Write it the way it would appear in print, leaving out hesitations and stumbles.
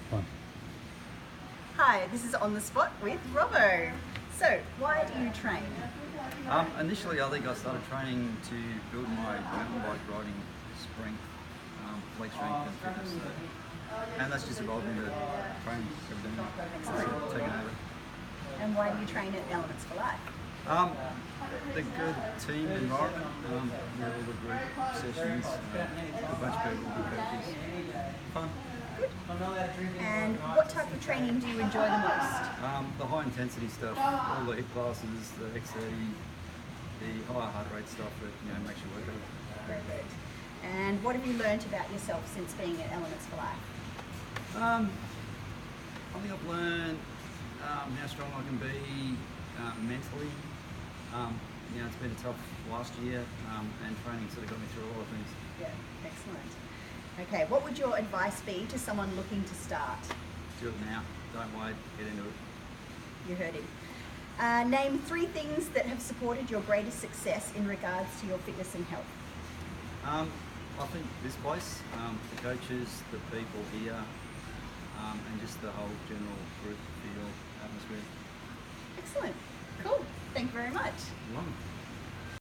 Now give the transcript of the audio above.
Fun. Hi, this is On the Spot with Robbo. So, why do you train? Initially, I think I started training to build my mountain bike riding strength, leg strength and fitness. And that's just evolved into training every day. It's taken over. And why do you train at Elements for Life? The good team environment, we have all the group sessions, a bunch of people, good coaches. Fun. And what type of training do you enjoy the most? The high intensity stuff, all the hip classes, the X30, the higher heart rate stuff that makes you work out. Very good. And what have you learned about yourself since being at Elements for Life? I think I've learned how strong I can be mentally. It's been a tough last year, and training sort of got me through a lot of things. Yeah, excellent. Okay, what would your advice be to someone looking to start? Do it now. Don't wait. Get into it. You heard him. Name 3 things that have supported your greatest success in regards to your fitness and health. I think this place, the coaches, the people here, and just the whole general group feel, atmosphere. Excellent. Cool. Thank you very much. Love it.